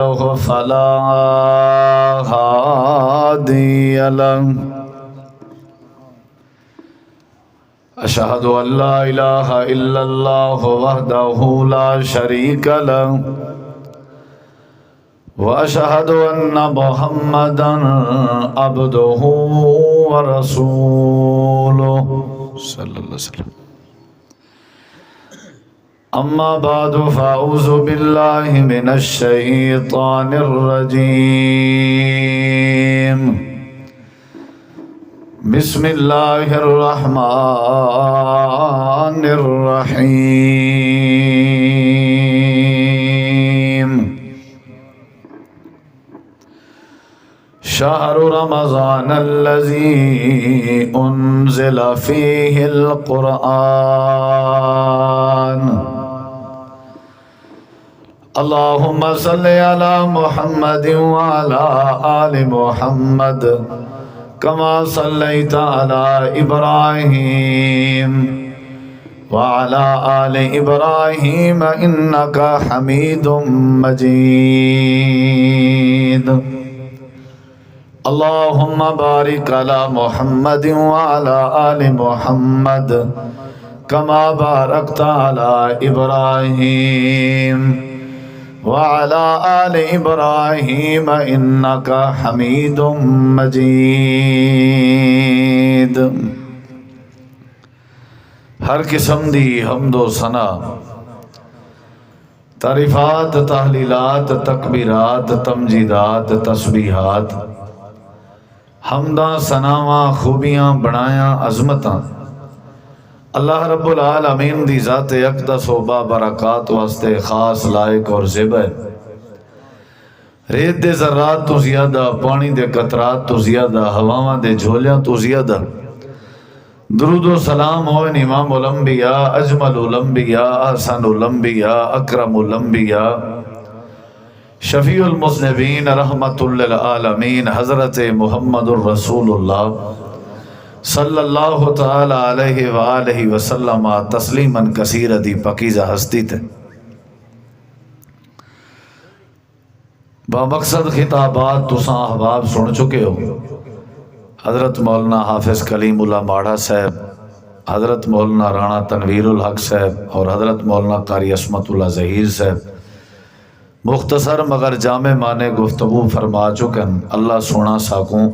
فلا هادي له أشهد أن لا إله إلا الله وحده لا شريك له وأشهد أن محمدا عبده ورسوله صلى الله عليه وسلم. أما بعد فأعوذ بالله من الشيطان الرجيم. بسم الله الرحمن الرحيم. شهر رمضان الذي أنزل فيه القرآن. اللهم صل على محمد وعلى آل محمد كما صليت على إبراهيم وعلى آل إبراهيم إنك حميد مجيد. اللهم بارك على محمد وعلى آل محمد كما باركت على إبراهيم وعلى آل إبراهيم إنك حميد مجيد. ہر قسم دی حمد و ثنا، تعریفات، تحلیلات، تکبیرات، تمجیدات، تسبیحات، حمداں، ثناواں، خوبیاں، بڑایاں، عظمتاں اللہ رب العالمین دی ذات اقدس و بابرکات واسطے خاص لائق اور زیبہ ہے. ریت دے ذرات تو زیادہ، پانی دے قطرات تو زیادہ، ہواواں دے جھولیاں تو زیادہ درود و سلام ہوئے امام الانبیاء، اجمل الانبیاء، احسن الانبیاء، اکرم الانبیاء، شفیع المذنبین، رحمت للعالمین، حضرت محمد الرسول اللہ صلی اللہ تعالی علیہ وآلہ وسلم تسلیما کثیرا دی پاکیزہ ہستی تے با مقصد خطابات تساں احباب سن چکے ہو. حضرت مولانا حافظ کلیم اللہ ماڑھا صاحب، حضرت مولانا رانا تنویر الحق صاحب اور حضرت مولانا قاری عصمت اللہ ظہیر صاحب مختصر مگر جامع معنی گفتگو فرما چکن. اللہ سونا ساکوں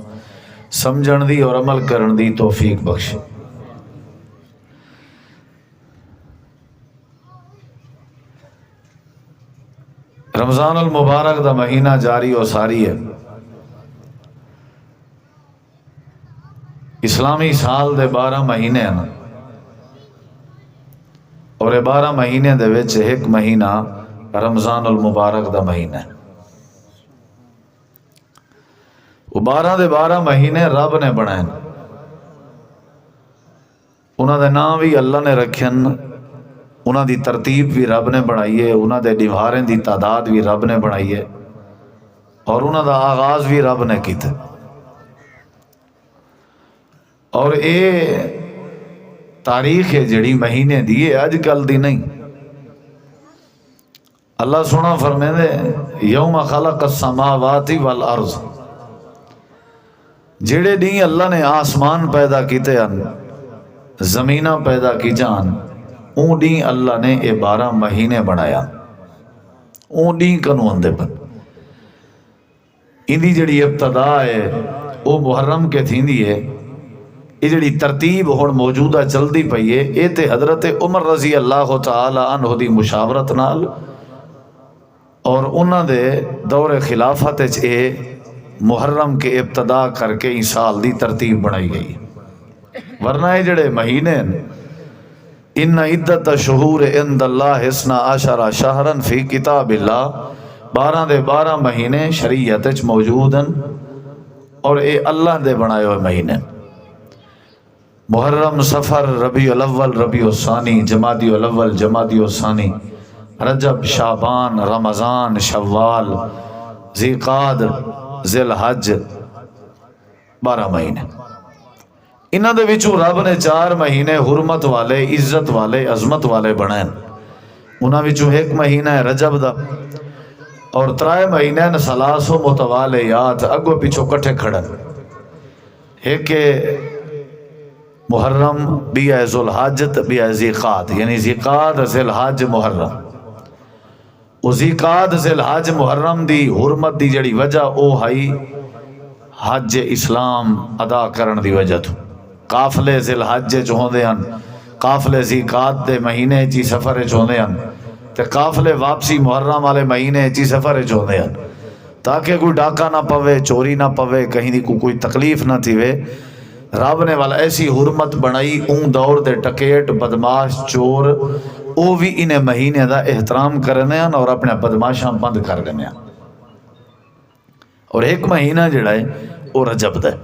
سمجھن دی اور عمل کرن دی توفیق بخش. رمضان المبارک دا مہینہ جاری و ساری ہے. اسلامی سال دے 12 مہینے ہیں اور 12 مہینے دے وچ ایک مہینہ رمضان المبارک دا مہینہ ہے. وہ 12 دے 12 مہینے رب نے بنائے، انہاں دے نام بھی اللہ نے رکھن، انہاں دی ترتیب بھی رب نے بنائی ہے، انہاں دے ڈیواریں دی تعداد بھی رب نے بنائی ہے اور انہاں دا آغاز بھی رب نے کیتا. اور اے تاریخ ہے جڑی مہینے دی ہے اج کل دی نہیں. اللہ سونا فرمیندے یوم خلق السماوات والارض، جڑے دیں اللہ نے آسمان پیدا کیتے ہیں، زمینہ پیدا کی جان، اون دیں اللہ نے اے 12 مہینے بنایا. اون دیں کنو اندے پر اندی جڑی ابتدا ہے وہ محرم کے تھیندی ہے. یہ جڑی ترتیب ہون موجودہ چل دی پئی ہے اے تے حضرت عمر رضی اللہ تعالی عنہ دی مشاورت نال اور انہاں دے دور خلافت وچ اے محرم کے ابتدا کر کے اس سال دی ترتیب بنائی گئی. ورنہ یہ جڑے مہینے ان عدت شہور عند اللہ 12 شہرا فی کتاب اللہ، 12 دے 12 مہینے شریعت وچ موجود ہیں اور اے اللہ دے بنائے ہوئے مہینے. محرم، صفر، ربیع الاول، ربیع الثانی، جمادی الاول، جمادی الثانی، رجب، شعبان، رمضان، شوال، ذی قعد، ذی الحج، 12 مہینے. انہاں دے وچوں رب نے 4 مہینے حرمت والے، عزت والے، عظمت والے بنائے. انہاں وچوں ایک مہینہ ہے رجب دا اور 3 مہینے سلاسو متوالیات اگو پیچھو کٹھے کھڑن، ایک محرم بھی ہے ذوالحج بھی ہے ذیقعد، یعنی ذیقعد ذوالحج محرم. او ذیقعد ذوالحج محرم دی حرمت دی جڑی وجہ او ہائی حج اسلام ادا کرن دی وجہ تو. قافلے ذوالحج جو ہوندے ہن، قافلے ذیقعد دے مہینے چی سفر چ ہوندے ہن تے قافلے واپسی محرم والے مہینے چی سفر چ ہوندے ہن، تاکہ کوئی ڈاکہ نہ پوے، چوری نہ پوے، کہیں دی کوئی تکلیف نہ تھیوے. رب نے والا ایسی حرمت بنائی، اون دور دے ٹکیٹ بدماش چور او بھی انہیں مہینے دا احترام کرنے ہیں اور اپنے بدماشاں بند کر دینے ہیں. اور ایک مہینہ جڑا ہے وہ رجب دا ہے.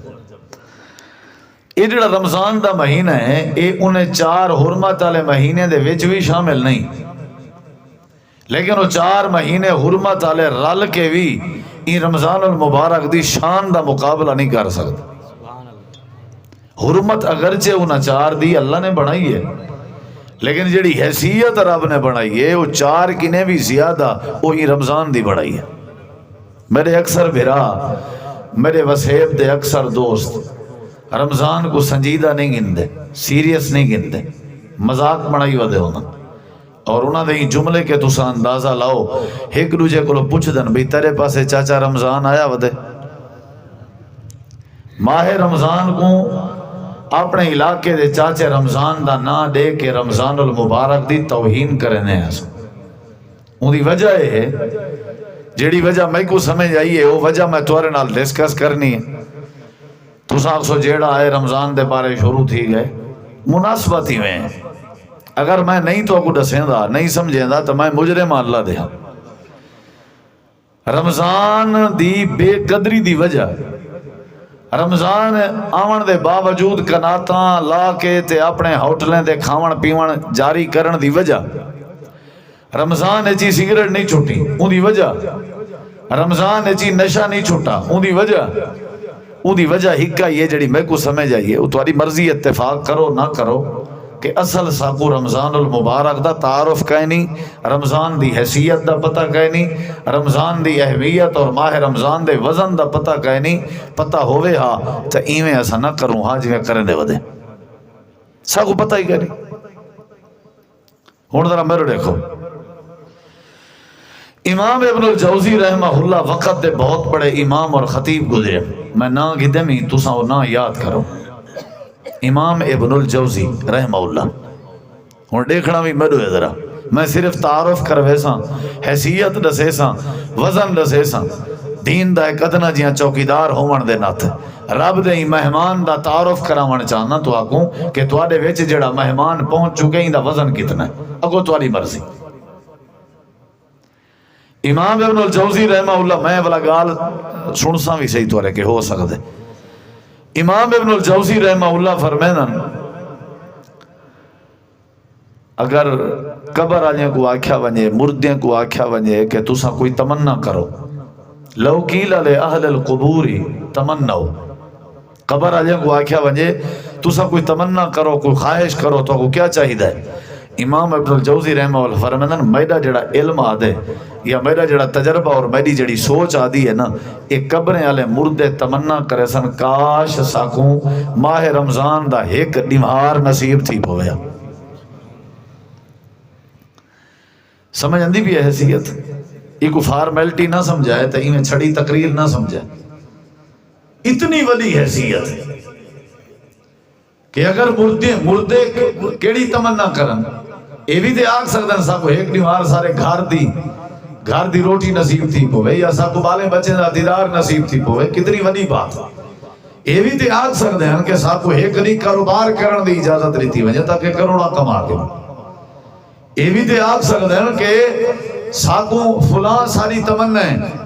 یہ جڑا رمضان دا مہینہ ہے یہ انہیں 4 حرمت والے مہینے دے وچ بھی شامل نہیں، لیکن وہ 4 مہینے حرمت والے رل کے بھی ان رمضان المبارک دی شان دا مقابلہ نہیں کر سکتے. حرمت اگرچہ انہاں 4 دی اللہ نے بنائی ہے، لیکن جڑی حیثیت رب نے بنائی ہے وہ 4 کنے بھی زیادہ وہ ہی رمضان دی بنائی ہے. میرے اکثر بھرا، میرے وسیب دے اکثر دوست رمضان کو سنجیدہ نہیں گندے، سیریس نہیں گندے، مذاق بنائی ودے ہونا. اور انہاں دے جملے کے تسا اندازہ لاؤ، ایک دوجے کو پوچھ دن بھئی تیرے پاسے چاچا رمضان آیا ودے. ماہ رمضان کو اپنے علاقے دے چاچے رمضان دا نا دے کے رمضان المبارک دی توہین کرنے ہیں. ان دی وجہ ہے جیڑی وجہ میں کو سمجھ آئی ہے وہ وجہ میں توارے نال ڈسکس کرنی ہے. تو ساکسو جیڑا آئے رمضان دے بارے شروع تھی گئے مناسبت ہی میں. اگر میں نہیں تو کو دسیں دا نہیں سمجھیں دا تو میں مجرم اللہ دے. رمضان دی بے قدری دی وجہ، رمضان آون دے باوجود کناتاں لا کے تے اپنے ہوٹلیں دے کھاون پیون جاری کرن دی وجہ، رمضان اچھی سگریٹ نہیں چھوٹی ان دی وجہ، رمضان اچھی نشہ نہیں چھوٹا ان دی وجہ ہکا یہ جڑی میں کو سمجھ آئیے وہ تمہاری مرضی اتفاق کرو نہ کرو کہ اصل ساکو رمضان المبارک دا تعارف کہیں نہیں، رمضان دی حیثیت دا پتہ کہیں نہیں، رمضان دی اہمیت اور ماہ رمضان دے وزن دا پتہ کہیں نہیں. پتہ ہوئے ہاں تو ایویں ایسا نہ کروں ہاں جویں کریں دے ودے ساکو پتہ ہی کہیں. ہون ذرا میرے دیکھو، امام ابن الجوزی رحمہ اللہ وقت دے بہت بڑے امام اور خطیب گزرے. میں نا گدے میں تسا وہ نا یاد کرو، امام ابن الجوزی رحمہ اللہ. ہوں دیکھنا بھی میرے ہے ذرا، میں صرف تعارف کروے ساں، حیثیت دسے ساں، وزن دسے ساں. دین دا ایک ادنا جیاں چوکیدار ہون دے نات رب دے مہمان دا تعارف کراون چاہنا تو آکوں کہ تواڈے وچ جڑا مہمان پہنچ چکے ہیں دا وزن کتنا ہے، اگو تواڈی مرضی. امام ابن الجوزی رحمہ اللہ میں والا گال سنساں بھی صحیح تو رہے کہ ہو سکتے. امام ابن الجوزی رحمہ اللہ فرمیدن اگر قبر آجیں کو آکھیا ونجے، مردیں کو آکھیا ونجے کہ تسا کوئی تمنا کرو، لو قیل لأہل القبور تمنو، قبر آجیں کو آکھیا ونجے تسا کوئی تمنا کرو، کوئی خواہش کرو تو کو کیا چاہیے ہے. امام ابن الجوزی رحمہ اللہ فرمیدن میرا جڑا علم آدھے یا میرا جڑا تجربہ اور میری جڑی سوچ آدھی ہے نا، ایک قبریں والے مردے تمنا کرے سن کاش ساکوں ماہ رمضان دا ایک دیوار نصیب تھی پویا. سمجھ اندھی بھی ہے حیثیت، یہ کو فارمیلٹی نہ سمجھائے تو انہیں چھڑی تقریر نہ سمجھائے. اتنی ولی حیثیت کہ اگر مردے کیڑی تمنا کرن اے بھی تے آگ سکتے ہیں ساکو ایک دیوار سارے گھر دی روٹی نصیب تھی پوے یا ساکو بالے بچے دا دیدار نصیب تھی پوے. کتنی وڈی بات. اے بھی تے آگ سکتے ہیں کہ ساکو ایک نہیں کاروبار کرن دی اجازت رہتی وجہ تاکہ کروڑا کما کے. اے بھی تے آگ سکتے ہیں کہ ساکو فلاں ساری تمنا ہے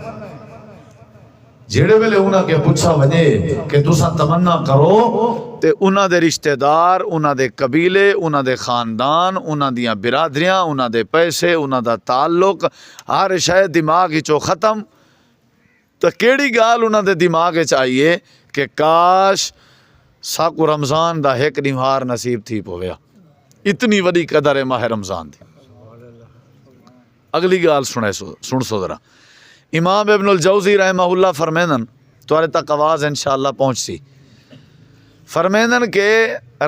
جیڑے ویلے انہاں کے پوچھا وجے کہ تسا تمنا کرو تے انہاں دے رشتہ دار، انہاں دے قبیلے، انہاں دے خاندان، انہاں دیاں برادریاں، انہاں دے پیسے، انہاں دا تعلق ہر شے دماغ وچوں ختم. تو کیڑی گال انہاں دے دماغ وچ آئیے کہ کاش ساکو رمضان دا ایک دیوار نصیب تھی پویا. اتنی وڈی قدر ہے ماہ رمضان دی. اگلی گال سن سو ذرا. امام ابن الجوزی رحمہ اللہ فرمیندن تھوڑے تک آواز انشاءاللہ پہنچ سی، فرمیندن کہ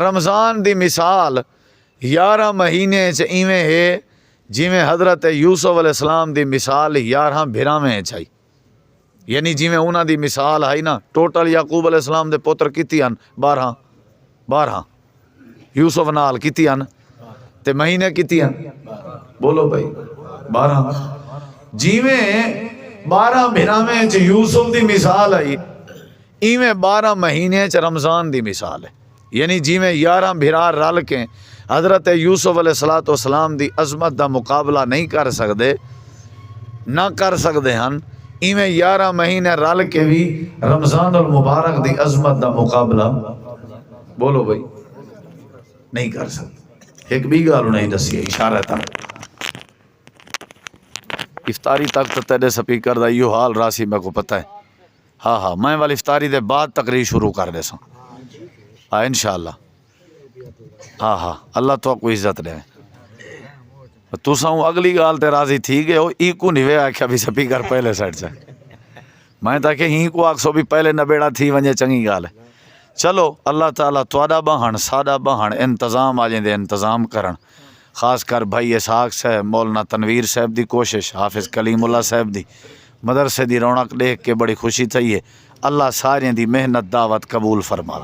رمضان دی مثال 11 مہینے چ ایویں ہے جویں حضرت یوسف علیہ السلام دی مثال 11 بھراویں چائی، یعنی جویں انہاں دی مثال ہے نا، ٹوٹل یعقوب علیہ السلام دے پتر کیتی ہن 12 یوسف نال کیتی ہن تے مہینے کیتی ہن، بولو بھائی 12، جویں 12 بھراویں چ یوسف دی مثال آئی ایویں 12 مہینے چ رمضان دی مثال ہے، یعنی جویں 11 بھرا رل کے حضرت یوسف علیہ السلام دی عظمت دا مقابلہ نہیں کر سکدے، نہ کر سکدے ہن، ایویں 11 مہینے رل کے بھی رمضان المبارک دی عظمت دا مقابلہ بولو بھائی نہیں کر سکتے۔ ایک بھی گال نہیں دسی اشارہ تک افطاری تک تو تیرے سپیکر دا یہ حال راسی میں کو پتہ ہے، ہاں میں والی افطاری دے بعد تقریر شروع کر دے سا انشاءاللہ، ہاں اللہ تو کو عزت دے تو ساؤں اگلی گال تے راضی تھی گئے ہو ای کو نہیں آکھیا بھی سپیکر پہلے سائڈ سے میں تاکہ ہی کو آکسو بھی پہلے نبیڑا تھی ونجے چنگی گال ہے۔ چلو اللہ تعالیٰ تواڈا بہن ساڈا بہن انتظام آ جائیں انتظام کرن، خاص کر بھائی اسحاق صاحب مولانا تنویر صاحب دی کوشش، حافظ کلیم اللہ صاحب دی مدرسے دی رونق دیکھ کے بڑی خوشی چاہیے، اللہ سارے دی محنت دعوت قبول فرما،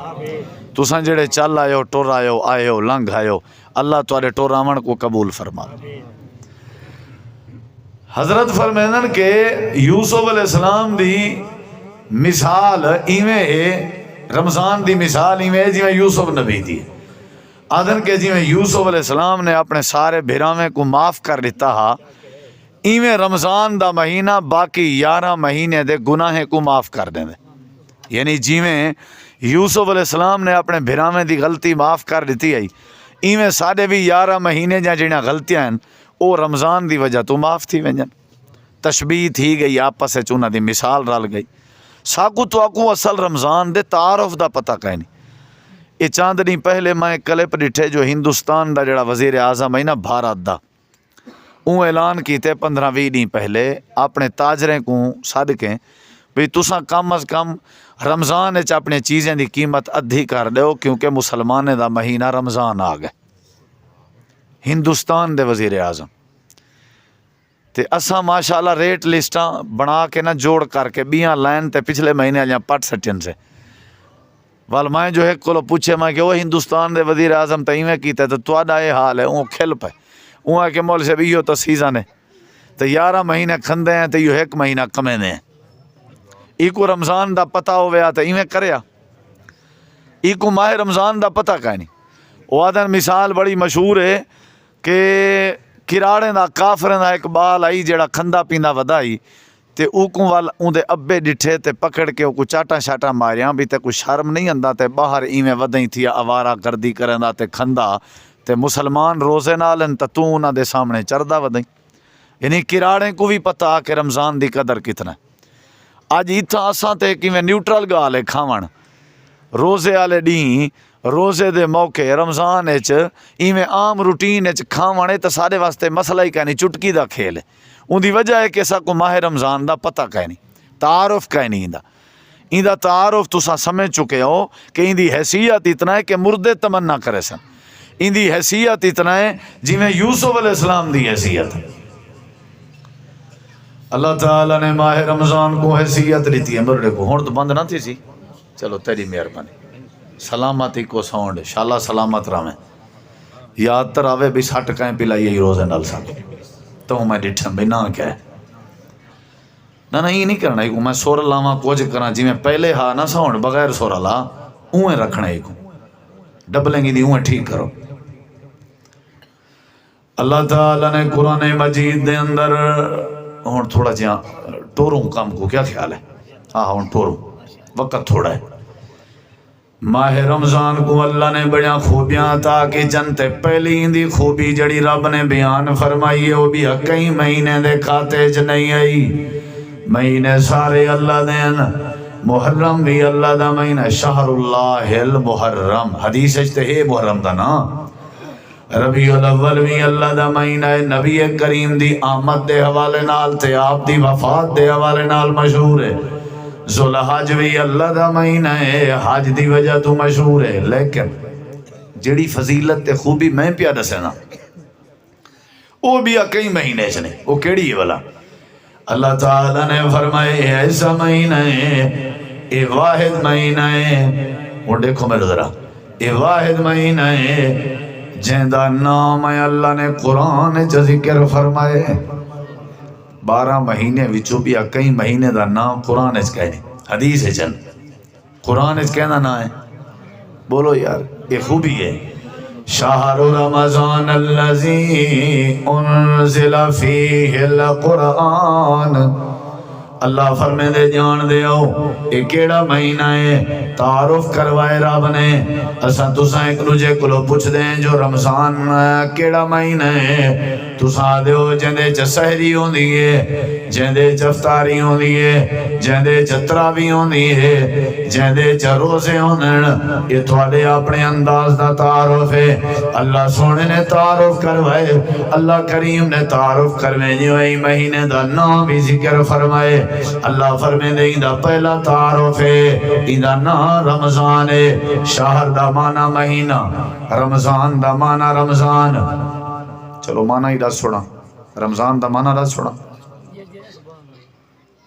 تساں جڑے چل آئے ہو ٹر آئے ہو آئے ہو لنگھ آئے ہو اللہ تواڈے ٹوراون کو قبول فرما۔ حضرت فرمیندن کہ یوسف علیہ السلام دی مثال ایویں ہے، رمضان دی مثال ایویں جویں یوسف نبی دی آدن کہ جویں یوسف علیہ السلام نے اپنے سارے بھراویں کو معاف کر دیتا ہا، ایویں رمضان دا مہینہ باقی 11 مہینے دے گناہ کو معاف کر دیں دے، یعنی جویں یوسف علیہ السلام نے اپنے بھراویں دی غلطی معاف کر دیتی ہے ایویں ساڈے بھی 11 مہینے جہاں غلطیاں ہیں وہ رمضان دی وجہ تو معاف تھی ونجن، تشبیہ تھی گئی آپس وچ انہاں دی مثال رل گئی۔ ساکو تو آکو اصل رمضان دے تعارف دا پتہ کہیں نہیں، یہ چاند دن پہلے میں کلپ ڈٹھے جو ہندوستان دا جڑا وزیر اعظم ہے نا بھارت دا، اون اعلان کیتے 15-20 دن پہلے اپنے تاجریں کو صدقے بھی تساں کم از کم رمضان وچ اپنے چیزیں دی قیمت ادھی کر دیو کیونکہ مسلمانے دا مہینہ رمضان آ گئے۔ ہندوستان دے وزیر اعظم تے اساں ماشاءاللہ ریٹ لسٹاں بنا کے نہ جوڑ کر کے 20 لائن تے پچھلے مہینے والیاں پٹ سٹن سے وال میں جو ہے کو پوچھے میں کہ وہ ہندوستان دے وزیر اعظم تے ایویں کیتے تو تواڈا یہ حال ہے، اون کھل پے اون کہ مول سے بھی یہ تو سیزن ہے تے 11 مہینے کھندے ہیں تے یہ 1 مہینہ کمیندے ہیں، ای کو رمضان دا پتہ ہویا تے ایویں کریا، ای کو ماہ رمضان دا پتہ کہیں نہیں۔ وہ آدن مثال بڑی مشہور ہے کہ کراڑے دا کافریں دا اقبال آئی جڑا کھندا پیندا ودائی تے او کو وال اون دے ابے ڈٹھے تے پکڑ کے او کو چاٹا شاٹا ماریاں بھی تے کوئی شرم نہیں آندا تے باہر ایویں ودیں تھی آوارہ گردی کرندا تے کھندا تے مسلمان روزے نالن تے تو انہاں دے سامنے چردا ودیں، یعنی کراڑے کو بھی پتہ کہ رمضان دی قدر کتنا ہے۔ اج اتھا اساں تے کیویں نیوٹرل گال ہے کھاون روزے والے ڈیں روزے دے موقع رمضان وچ ایویں عام روٹین وچ کھاون تے سارے واسطے مسئلہ ہی کہیں نہیں، چٹکی دا کھیل ہے، ان دی وجہ ہے کہ اساں کو ماہ رمضان دا پتہ کہیں نہیں، تعارف کہیں نہیں، ایندا تعارف تساں سمجھ چکے ہو کہ ان دی حیثیت اتنا ہے کہ مردے تمنا کرے سن، ان دی حیثیت اتنا ہے جویں یوسف علیہ السلام دی حیثیت ہے۔ اللہ تعالیٰ نے ماہ رمضان کو حیثیت دیتی ہے مرڑے کو، ہن تو بند نہ تھی سی، چلو تیری مہربانی، سلامتی کو ساؤنڈ شالا سلامت راویں، یاد تر آوے بھی سٹ کہیں پلائیے روزے نال ساتھ تو میں ڈٹھم بھی نہ کہے نہ یہ نہیں کرنا میں سور لاواں کچھ کرا جی میں پہلے ہاں نہ ساؤنڈ بغیر سور لا اویں رکھنا کو ڈبلیں گی دی اویں ٹھیک کرو۔ اللہ تعالیٰ نے قرآن مجید دے اندر ہوں تھوڑا جہاں ٹوروں کام کو کیا خیال ہے؟ ہاں ہوں ٹوروں وقت تھوڑا ہے۔ ماہ رمضان کو اللہ نے بڑیاں خوبیاں عطا کی، جنتے پہلی دی خوبی جڑی رب نے بیان فرمائی ہے وہ بھی کئی مہینے دے کھاتے چ نہیں آئی، مہینے سارے اللہ دین، محرم بھی اللہ دا مہینہ، شہر اللہ المحرم، حدیث اجتے ہے محرم دا نا، ربیع الاول بھی اللہ دا مہینہ ہے، نبی کریم دی آمد دے حوالے نال تے آپ دی وفات دے حوالے نال مشہور ہے۔ ذوالحج بھی اللہ دا مہینہ ہے، حج دی وجہ تو مشہور ہے۔ لیکن جڑی فضیلت تے خوبی میں پیا دسنا وہ بھی کئی مہینے سے نہیں، وہ کیڑی ہے والا؟ اللہ تعالیٰ نے فرمائے ایسا مہینہ ہے، اے واحد مہینہ ہے، وہ دیکھو میرے ذرا، اے واحد مہینہ ہے جن دا نام ہے اللہ نے قرآن چ ذکر فرمائے۔ 12 مہینے وچوں بھی کئی مہینے دا نام قرآن چ کہنے، حدیث ہے چن قرآن چ کہنا نہ ہے، بولو یار یہ خوبی ہے۔ شہر رمضان الذی انزل فیہ القرآن، اللہ فرمے دے جان دے آؤ یہ کیڑا مہینہ ہے، تعارف کروائے رب نے۔ اساں تساں ایک دوجے کولوں پوچھ دیں جو رمضان کیڑا مہینہ ہے، تساں دیو جندے چ سحری ہوندی ہے، جندے چ افطاری ہوندی ہے، جندے چ تراویح ہوندی ہے، جندے چ روزے ہوندن، یہ تواڈے اپنے انداز دا تعارف ہے۔ اللہ سونے نے تعارف کروائے، اللہ کریم نے تعارف کروائے جو ای مہینے دا نام بھی ذکر فرمائے۔ اللہ فرمے دے دا پہلا تعارف ہے، دا نام رمضان ہے۔ شہر دا معنی مہینہ، رمضان دا معنی رمضان۔ چلو معنی ہی دس چھوڑا، رمضان دا معنی دس چھوڑا۔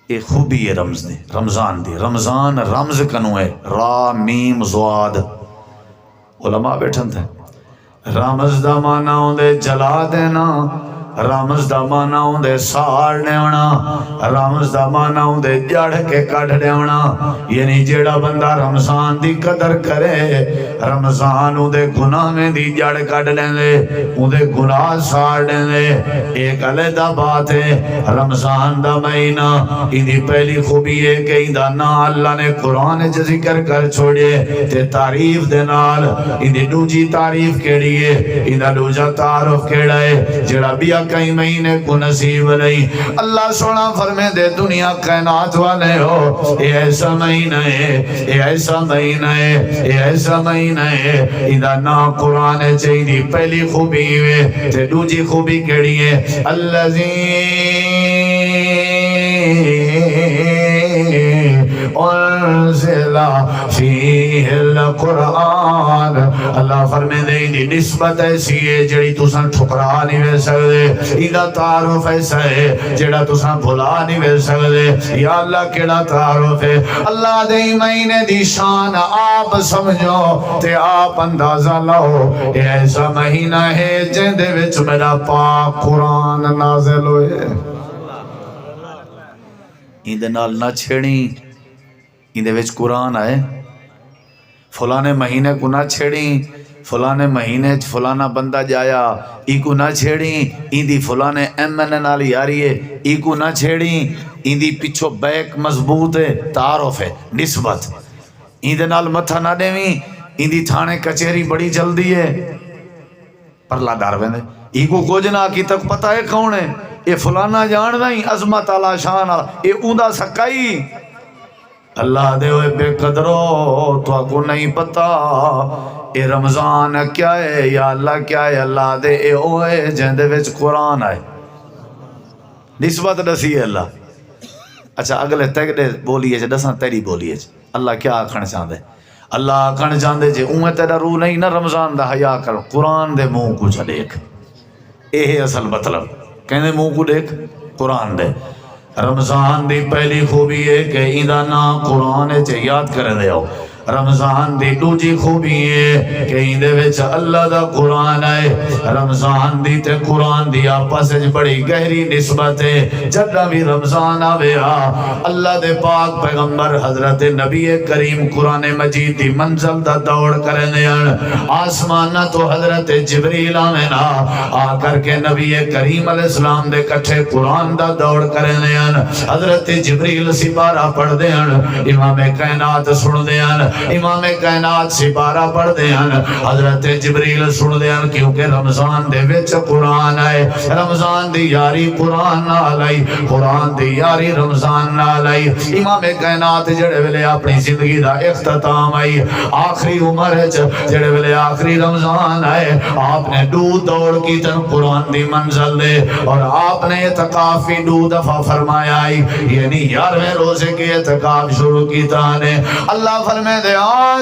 یہ خوبی ہے رمضان دی، رمضان رمز کنو ہے، را میم زواد، علماء بیٹھن تھے۔ رمز دا معنی ہوندے جلا دینا، رمز دا معنی ہوندے ساڑ دیونا، رمز دا معنی ہوندے جڑ کے کٹ دیونا۔ یعنی جیڑا بندہ رمضان دی قدر کرے، رمضان اندے گناہ میں دی جڑ کٹ لیندے، اندے گناہ ساڑ لیندے۔ ایک علیحدہ بات ہے رمضان دا مہینہ، اندی پہلی خوبی ہے کہ اندہ نا اللہ نے قرآن چ ذکر کر چھوڑے تے تعریف دے نال۔ اندی دوجی تعریف کیڑی ہے، اندہ دوجا تعارف کیڑا ہے جیڑا بیا کئی مہینے کو نصیب نہیں۔ اللہ سونا فرمے دے دنیا کائنات والے ہو، اے ایسا مہینہ ہے، اے ایسا مہینہ ہے، اے ایسا مہینہ ہے، اندہ نا قرآن چاہیے۔ پہلی خوبی ہے تے دوجی خوبی کیڑی ہے، الذی انزل فیہ القرآن۔ اللہ فرمے دے دی نسبت ایسی ہے جڑی تساں ٹھکرا نہیں وے سکدے، ایدہ تعارف ایسا ہے جڑا تساں بھلا نہیں وے سکدے۔ یا اللہ کیڑا تعارف ہے، اللہ دے مہینے دی شان آپ سمجھو تے آپ اندازہ لاؤ۔ یہ ایسا مہینہ ہے جن دے وچ میرا پاک قرآن نازل ہوئے۔ ایدے نال نہ چھیڑی، ایدے وچ قرآن آئے، فلانے مہینے کو نہ چھیڑی، فلانے مہینے فلانا بندہ جایا، ای کو نہ چھیڑی، ایدی فلانے MN نال یاری ہے، ای کو نہ چھیڑی، ایدی پچھو بیک مضبوط ہے، تعارف ہے، نسبت۔ ایدے نال متھا نہ دیویں، ایدی تھانے کچہری بڑی جلدی ہے، پرلا دار ویندے، ای کو گوجنا کی تک پتہ ہے کون ہے، اے فلانا جان نہیں، عظمت اللہ شان اللہ، اے اوندا سکائی۔ اللہ دے ہوئے بے قدرو تو کو نہیں پتا اے رمضان کیا ہے، یا اللہ کیا ہے۔ اللہ دے اے ہوئے جن دے وچ قرآن آئے، نسبت دسی ہے اللہ۔ اچھا اگلے تیرے بولیے چ دساں تیری بولیے چ اللہ کیا آکھن چاہندے؟ اللہ آکھن چاہندے جے اوے تیرا روح نہیں نہ رمضان دا حیا کر، قرآن دے منہ کو چ دیکھ۔ اے ہے اصل مطلب، کہندے منہ کو دیکھ قرآن دے۔ رمضان دی پہلی خوبی ہے کہ ایدہ نام قرآن چے یاد کر دے آؤ۔ رمضان دی دوجی خوبی ہے کہ ایدے وچ اللہ دا قرآن آئے۔ رمضان دی تے قرآن دی آپس بڑی گہری نسبت ہے۔ جب بھی رمضان آوے اللہ دے پاک پیغمبر حضرت نبی کریم قرآن مجید دی منزل دا دوڑ کرنے آسمانہ تو حضرت جبریل آمنا آ کر کے نبی کریم علیہ السلام دے کٹھے قرآن دا دوڑ کرنے حضرت جبریل سپارہ پڑھ دیں، امام کائنات سن دیں، امام کائنات سپارہ پڑھ دے ہیں حضرت جبریل سن دے ہیں کیونکہ رمضان دے وچ قرآن آئے رمضان دی یاری قرآن نال آئی قرآن دی یاری رمضان نال آئی امام کائنات جڑے ویلے اپنی زندگی دا اختتام آئی آخری عمر جڑے ویلے آخری رمضان آئے آپ نے دو دوڑ کی تن قرآن دی منزل دے اور آپ نے اعتکاف بھی 2 دفعہ فرمایا آئی یعنی 11ویں روزے کی اعتکاف شروع کی تانے اللہ فرمائے دے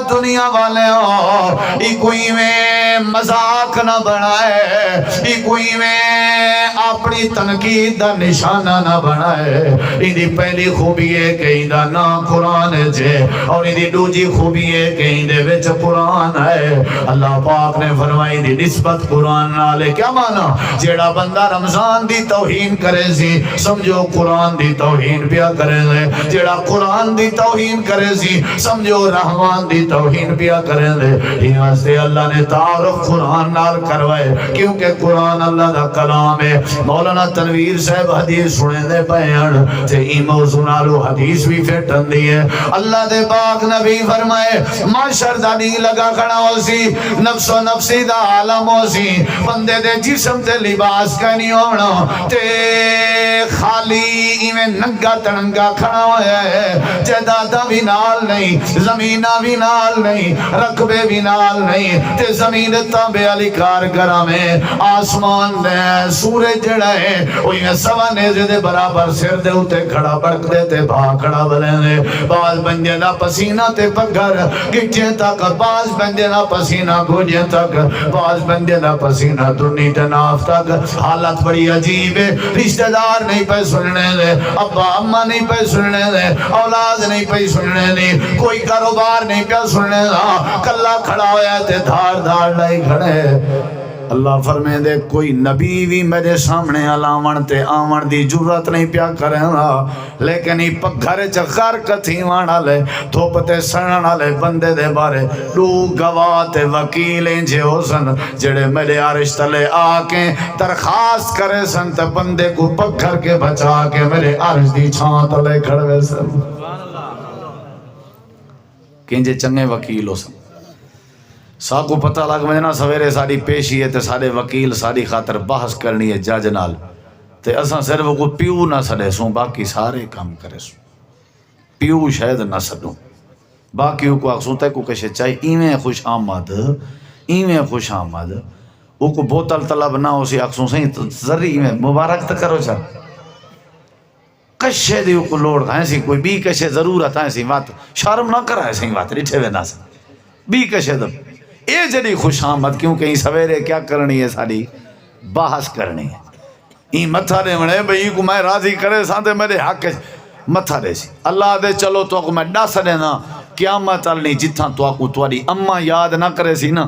دنیا والے ہو کوئی میں مذاق نہ بنائے کوئی میں اپنی تنقید دا نشانہ نہ بنائے ایدی پہلی خوبی ہے کہ ایدہ نا قرآن جے اور ایدی دوجی خوبی ہے کہ ایدے وچ قرآن ہے اللہ پاک نے فرمائی دی نسبت قرآن نالے کیا مانا جیڑا بندہ رمضان دی توہین کرے سی سمجھو قرآن دی توہین پیا کرے دے جیڑا قرآن دی توہین کرے سی سمجھو رحمان دی توہین پیا کرے دے یہ واسطے اللہ نے تعارف قرآن نال کروائے کیونکہ قرآن اللہ دا کلام ہے مولانا تنویر صاحب حدیث سنے دے پیان تے ای موضوع نالو حدیث بھی پھیٹن دی ہے اللہ دے پاک نبی فرمائے معاشر دا نہیں لگا کھڑا ہو سی نفس و نفسی دا عالم ہو سی بندے دے جسم تے لباس کا نہیں ہونا تے خالی ایویں ننگا تننگا کھڑا ہویا ہے جدادہ بھی نال نہیں زمینہ بھی نال نہیں رقبے بھی نال نہیں تے زمین تابے علی کارگرہ میں آسمان دے سورج جڑا ہے وہی میں سوا نیزے دے برابر سر دے ہوتے کھڑا بڑک دے تے بھا کھڑا بلے دے باز بندے نا پسینہ تے پگھر گھٹے تک باز بندے نا پسینہ گھوجے تک باز بندے نا پسینہ دنی تے ناف تک حالت بڑی عجیب ہے رشتہ دار نہیں پہ سننے دے ابا اممہ نہیں پہ سننے دے اولاد نہیں پہ سننے دے کوئی کاروبار نہیں پہ سننے دا کلہ کھڑا ہویا تے دھار دھار نہیں کھڑے اللہ فرمائے دے کوئی نبی بھی میرے سامنے علامن تے آمن دی جرت نہیں پیا کریں گا لیکن ہی پگھر چکر کتھی وانا لے دھوپتے سننا لے بندے دے بارے دو گواہ تے وکیلیں جے ہو سن جڑے میرے عرش تلے آکیں درخواست کرے سن تے بندے کو پگھر کے بچا کے میرے عرش دی چھان تلے کھڑوے سن کنجے چنگے وکیل ہو سن ساکو پتہ لگ مجھنا سویرے ساری پیشی ہے تے سارے وکیل ساری خاطر بحث کرنی ہے جج نال تے اساں صرف کو پیو نہ سڑے سوں باقی سارے کام کرے سوں پیو شاید نہ سڑوں باقی کو اکسوں تے کو کشے چاہی ایویں خوش آمد وہ کو بوتل طلب نہ ہو سی اکسوں سہیں ذری ایویں مبارک تک کرو چاہ کشے دیو کو لوڑ کھائیں سی کوئی بھی کشے ضرورت آئیں سی بات شرم نہ کرائے سی بات ریٹھے وے نہ سی بھی کشے دب اے جڑی خوش آمد کیونکہ ہی سویرے کیا کرنی ہے ساری بحث کرنی ہے ہی متھا دے مڑے بھئی کو میں راضی کرے سانتے میرے حق متھا دے سی اللہ دے چلو تو کو میں ڈا سڑے نا قیامت النی جتھاں تو کو تواری اماں یاد نہ کرے سی نا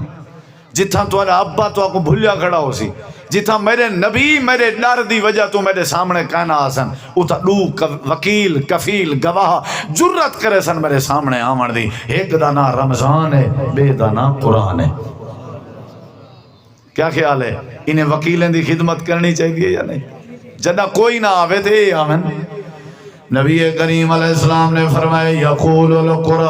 جتھاں توارا ابا تو کو بھولیا کھڑا ہو سی جتھاں میرے نبی میرے ڈر دی وجہ تو میرے سامنے کہنا آسن اتھا دو وکیل کفیل گواہ جرت کرے سن میرے سامنے آمن دی ایک دانا رمضان ہے بے دانا قرآن ہے کیا خیال ہے انہیں وکیلیں دی خدمت کرنی چاہیے یا نہیں جدہ کوئی نہ آوے تھے آمن نبی کریم علیہ السلام نے فرمائے یقول القرآن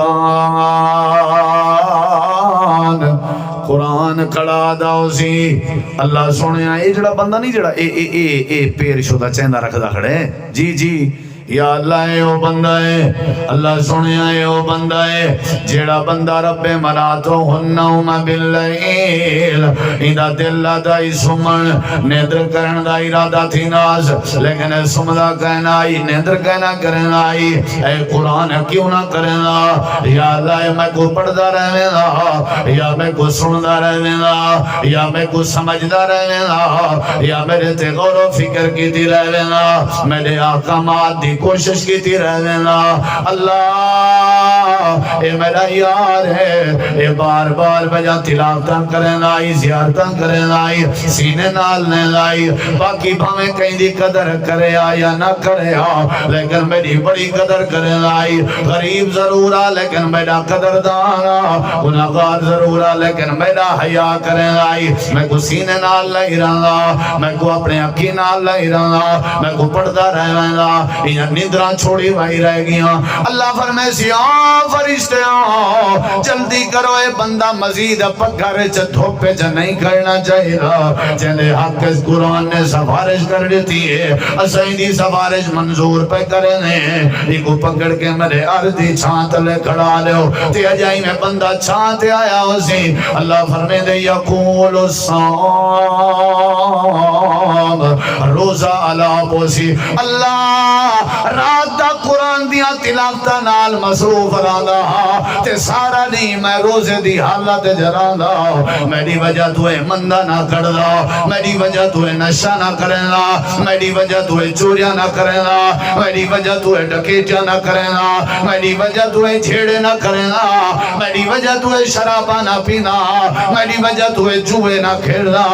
قرآن کڑا داؤ سی اللہ سنیا اے جڑا بندہ نہیں جڑا اے پیر شدہ چیندہ رکھ دا کھڑے جی جی یا اللہ اے او بندہ ہے اللہ سنیا اے او بندہ ہے جیڑا بندہ رب مناتو ہنہم باللیل ایدہ دل دائی سمن نیدر کرن دا ارادہ تھی ناز لیکن سمدہ کہنا آئی نیدر کہنا کرن آئی اے قرآن کیوں نہ کرنا یا اللہ میں کو پڑھدا رہنے دا یا میں کو سندہ رہنے دا یا میں کو سمجھدا رہنے دا یا میرے تے غور و فکر کی دی رہنے دا میرے آقامات دی کوشش کی تھی رہنا اللہ اے میرا یار ہے اے بار بار بجا تلاوتاں کرنا آئی زیارتاں کرنا آئی سینے نالنے آئی باقی بھامیں کہیں دی قدر کرے یا نہ کرے لیکن میری بڑی قدر کرنا آئی غریب ضرور آ لیکن میرا قدر دانا گناہگار ضرور آ لیکن میرا حیا کرنا آئی میں کو سینے نال نہیں رہنا میں کو اپنے اکی نال نہیں رہنا میں کو پڑھتا رہنا نیندراں چھوڑی وائی رہ گیا. اللہ فرمائے سی فرشتے جلدی کرو اے بندہ مزید پگھر چ دھوپے چ نہیں کرنا چاہیے. جنہیں حق قرآن نے سفارش کر دیتی ہے اسائیں دی سفارش منظور پہ کرنے ایک پکڑ کے میرے عرضی چھانت لے کھڑا لیو تے اجائی میں بندہ چھانت آیا اسی. اللہ فرمے دے یقول السام روزہ علا پوسی. اللہ رات دا قرآن دیا تلاوتہ نال مصروف رہا تے سارا نہیں میں روزے دی حالت جرانا. میری وجہ تو ہے مندہ نہ کر دا, میری وجہ تو ہے نشہ نہ کرنا, میری وجہ تو ہے چوریاں نہ کرنا, میری وجہ تو ہے ڈکیتیاں نہ کرنا, میری وجہ تو ہے جھیڑے نہ کرنا, میری وجہ تو ہے شرابہ نہ پینا, میری وجہ تو ہے جوئے نہ کھیلنا,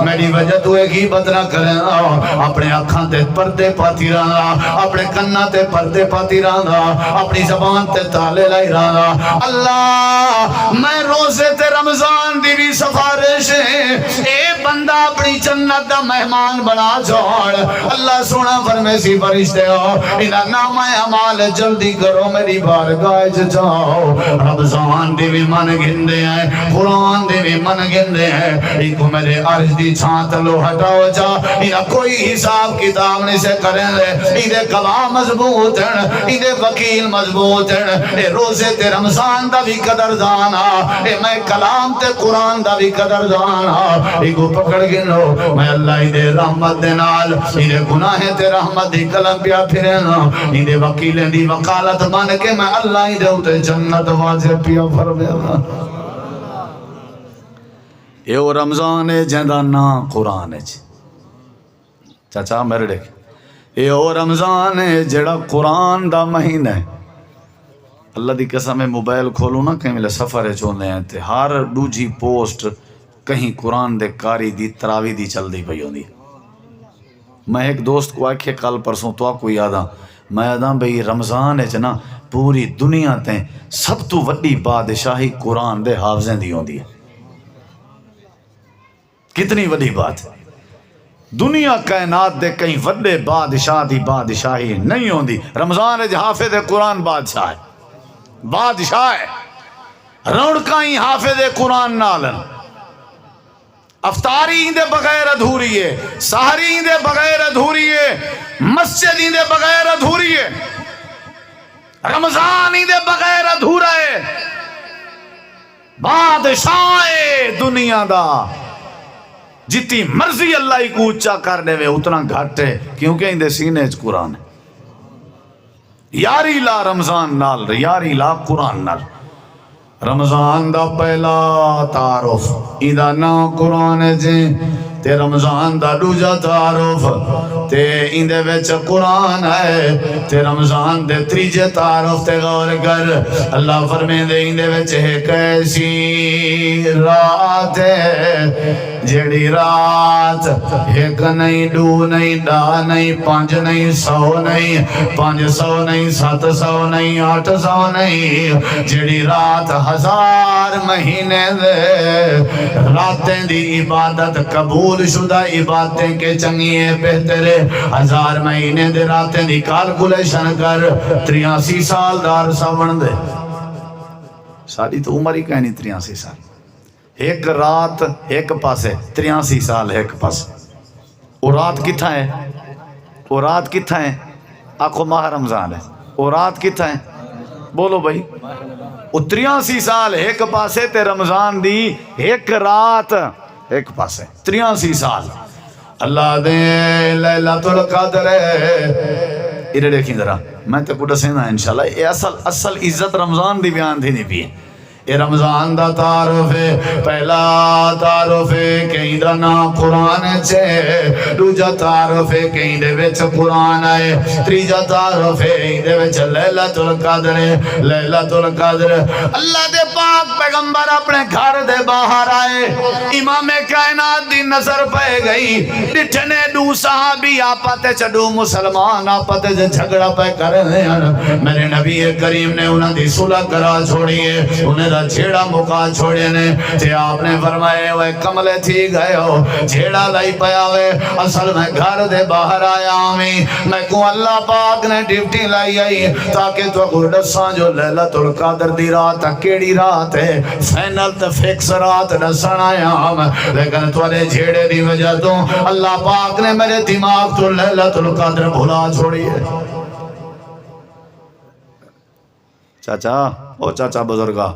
میری وجہ تو ہے غیبت نہ کرنا. اپنے آنکھاں تے پردے پاتی رہنا, اپنے کنا تے پردے پاتی رہنا, اپنی زبان تے تالے لائی رہنا. اللہ میں روزے تے رمضان دی بھی سفارش اے بندہ اپنی جنت دا مہمان بنا چھوڑ. اللہ سونا فرمے سی فرشتے ہو انہا نام اعمال جلدی کرو میری بارگاہ جاؤ. رمضان دی بھی من گندے ہیں, قرآن دی بھی من گندے ہیں. ایک میرے عرض دی چھانت لو ہٹاؤ جا. انہا کوئی حساب کتاب نہیں سے کریں لے. انہیں گواہ مضبوط ہیں, انہیں وکیل مضبوط ہیں. اے روزے تے رمضان دا بھی قدردانا, اے میں کلام تے قرآن دا بھی قدردانا. ایک پکڑ گنو میں اللہ ہی دے رحمت دے نال انہیں گناہیں تے رحمت دی کلم پیا پھرنا, انہیں وکیلیں دی وکالت مان کے میں اللہ ہی دے اتے جنت واضح پیا فرمینا. یہ وہ رمضان ہے جہاں نا قرآن ہے. چاچا میرے دیکھ یہ وہ رمضان ہے جڑا قرآن دا مہینہ ہے. اللہ دی قسم میں موبائل کھولو نا کہیں ملے سفر چوندے ہیں تے ہر دوجی پوسٹ کہیں قرآن دے کاری دی تراوی دی چل دی پئی ہوندی. میں ایک دوست کو آکھے کل پرسوں تو آپ کو یادا میں آدھا بھئی رمضان ہے نا پوری دنیا تے سب تو وڈی بادشاہی قرآن دے حافظیں دی ہوندی ہے. کتنی وڈی بات ہے. دنیا کائنات دے کہیں وڈے بادشاہ دی بادشاہی نہیں ہوندی. رمضان ہے حافظ قرآن بادشاہ ہے, بادشاہ ہے. رونقائیں حافظ قرآن نالن. افطاری دے بغیر ادھوری ہے, سحری دے بغیر ادھوری ہے, مسجد دے بغیر ادھوری ہے, رمضان دے بغیر ادھورا ہے. بادشاہ دنیا دا جتنی مرضی اللہ ہی کو اچھا کرنے میں اتنا گھٹ ہے کیونکہ اندے سینے چ قرآن ہے. یاری لا رمضان نال, یاری لا قرآن نال. رمضان دا پہلا تعارف ایدہ نا قرآن جے تے رمضان دا دوجا تعارف تے ایندے وچ قرآن ہے تے رمضان دے تریجے تعارف تے غور کر. اللہ فرمے دے ایندے وچ ایک ایسی رات ہے جیڑی رات ایک نہیں, دو نہیں, دا نہیں, پانچ نہیں, 100 نہیں, 500 نہیں, 700 نہیں, 800 نہیں, جیڑی رات 1000 مہینے دے راتیں دی عبادت قبول شدہ عبادتیں کے چنگیے بہترے 1000 مہینے دے راتیں دی کالکولیشن کر 83 سال دار سبن دے. ساری تو عمر ہی کہنی 83 سال. ایک رات ایک پاسے 83 سال ایک پاسے. وہ رات کتھا ہے, وہ رات کتھا ہے, آنکھوں ماہ رمضان ہے. وہ رات کتھا ہے بولو بھائی. وہ 83 سال ایک پاسے تے رمضان دی ایک رات ایک پاسے 83 سال. اللہ دے لیلۃ القدر ادھر دیکھیں ذرا میں تے کو دسینا انشاءاللہ. یہ اصل عزت رمضان دی بیان تھی نہیں بھی. یہ رمضان دا تعارف ہے. پہلا تعارف ہے کہ ایدہ نا قرآن چھے, دوجا تعارف ہے کہ ایدے وچ قرآن ہے, تریجا تعارف ہے ایدے وچ لیلۃ القدر ہے. لیلۃ القدر اللہ دے پاک پیغمبر اپنے گھر دے باہر آئے, امام کائنات دی نظر پہ گئی, ڈٹھنے دو صحابی آپاتے چڈو مسلمان آپاتے جو جھگڑا پہ کر رہے ہیں. میرے نبی کریم نے انہاں دی صلح کرا چھوڑی ہے, انہیں دا جھیڑا مکا چھوڑے نے تے آپ نے فرمائے وہ کملے تھی گئے ہو جھیڑا لائی پیا ہوئے اصل میں گھر دے باہر آیا ہمیں میں کو اللہ پاک نے ڈیوٹی لائی آئی تاکہ تو کو دساں جو لیلۃ القدر دی رات کیڑی رات ہے فائنل تے فکس رات دسن آیا ہم لیکن تواڈے جھیڑے دی وجہ تو اللہ پاک نے میرے دماغ تو لیلۃ القدر بھلا چھوڑی ہے چاچا او چاچا بزرگا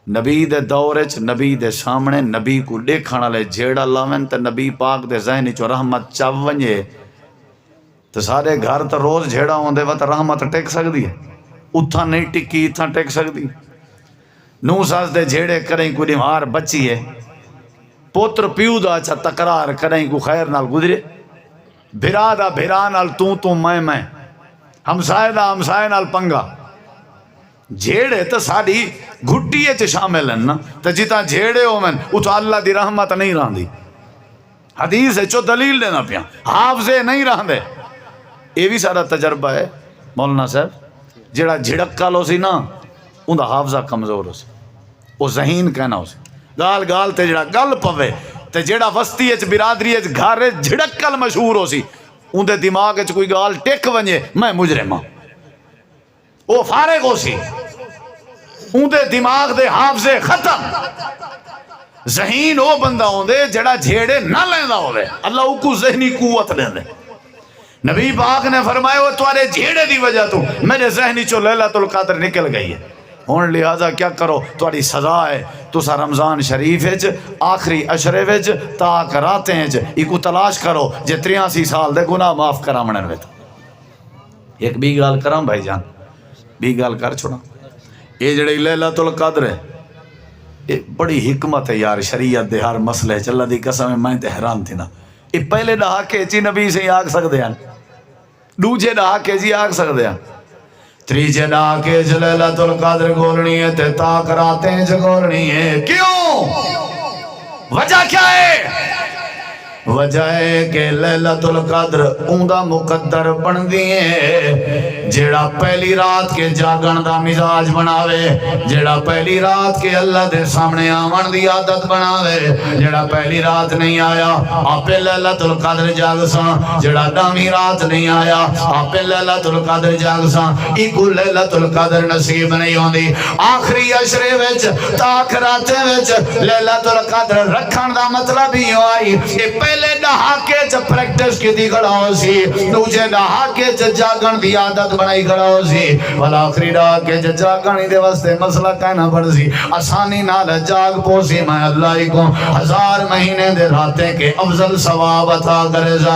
نبی دے دورچ نبی دے سامنے نبی کو دیکھن والے جھیڑا لاون تے نبی پاک دے ذہن چ رحمت چا ونجے تے سارے گھر تے روز جھیڑا ہوندے وا تے رحمت ٹک سکدی ہے اتھا نہیں ٹکی اتھا ٹک سکدی نو ساس دے جھیڑے کریں کوئی بیمار بچی ہے پوتر پیو دا اچھا تکرار کریں کو خیر نال گزرے بھرا دا بھرا نال تو میں ہمسائے دا ہمسائے نال پنگا جھیڑے تو ساری گھٹی ہے شامل ہیں نا تو جتا جھیڑے ہو میں اتھا اللہ دی رحمت نہیں رہن دی حدیث ہے چو دلیل دینا پیا حافظے نہیں رہن دے یہ بھی سارا تجربہ ہے مولانا صاحب جڑا جھڑکا لو سی نا ان دا حافظہ کمزور ہو سی وہ ذہین کہنا ہو سی گال گال تے جڑا گل پوے تے جڑا وسطی اچ برادری اچ گھر جھڑکل مشہور ہو سی ان دے دماغ اچ کوئی گال ٹک ونجے میں مجرم ہاں وہ فارغ ہو سی ان دے دماغ دے حافظے ختم ذہین وہ بندہ ہوں دے جڑا جھیڑے نہ لیندہ ہو دے اللہ کو ذہنی قوت دے دے نبی پاک نے فرمایا وہ توارے جھیڑے دی وجہ تو میرے ذہنی چو لیلۃ القدر نکل گئی ہے ہون لہذا کیا کرو تواری سزا ہے تو سا رمضان شریف ہے آخری عشرے وچ تاک راتیں ہیں ایک تلاش کرو جے 83 سال دے گناہ معاف کرا منن ویت ایک بھی گال کرام بھائی جان بھی گال کر چھوڑا یہ جڑے لیلۃ القدر ہے یہ بڑی حکمت ہے یار شریعت دے ہر مسئلے چ اللہ دی قسم میں تے حیران تھی نا یہ پہلے دہاکے جی نبی سے آگ سکتے ہیں دوجے دہاکے جی آگ سکتے ہیں تریجے دہاکے جی لیلۃ القدر گولنی ہے تے تاک راتیں جی گولنی ہے کیوں وجہ کیا ہے وجہ ہے کہ لیلۃ القدر اوندہ مقدر بن دیئے جیڑا پہلی رات کے جاگن دا مزاج بناوے جیڑا پہلی رات کے اللہ دے سامنے آمن دی عادت بناوے جیڑا پہلی رات نہیں آیا آپ لیلۃ القدر جاگ سان جیڑا دامی رات نہیں آیا آپ لیلۃ القدر جاگ سان ایکو لیلۃ القدر نصیب نہیں ہوندی آخری عشرے وچ تاک راتے وچ لیلۃ القدر رکھن دا مطلب ہی آئی پہلے دہاکے چا پریکٹس کی دی کھڑا ہو سی دوجے دہاکے چا جاگن دی عادت بنائی کھڑا ہو سی والا آخری دہاکے چا جاگنی دے واسطے مسئلہ کہنا پڑ سی آسانی نال جاگ پوسی میں اللہ کو 1000 مہینے دے راتیں کے افضل ثواب عطا کرے جا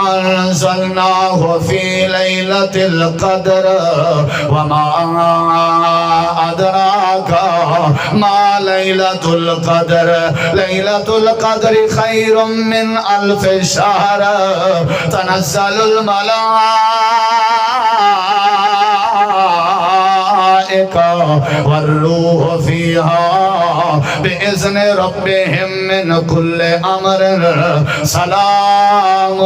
انزلناه في ليلة القدر وما أدراك ما ليلة القدر ليلة القدر خير من 1000 شهر تنزل الملائكة والروح فيها بإذن ربهم من كل أمر سلام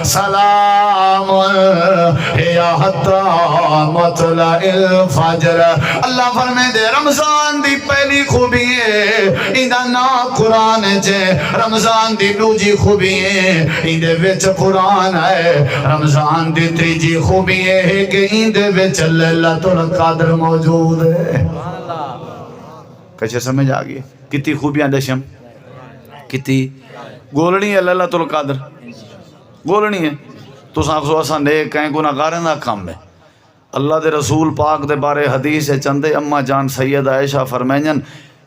سلام یا حتی مطلع الفجر اللہ فرمے دے رمضان دی پہلی خوبی ہے اندہ نا قرآن جے رمضان دی دوجی خوبی ہے اندے وچ قرآن ہے رمضان دی تریجی خوبی ہے کہ اندے وچ لیلۃ القدر موجود ہے کچھ سمجھ آگئی کتی خوبیاں دشم کتی گولنی ہے لیلۃ القدر گولنی ہے تو ساکھ سو اساں نیک کہیں گناہگاریں دا کام ہے اللہ دے رسول پاک دے بارے حدیث ہے چندے اما جان سید عائشہ فرمائیں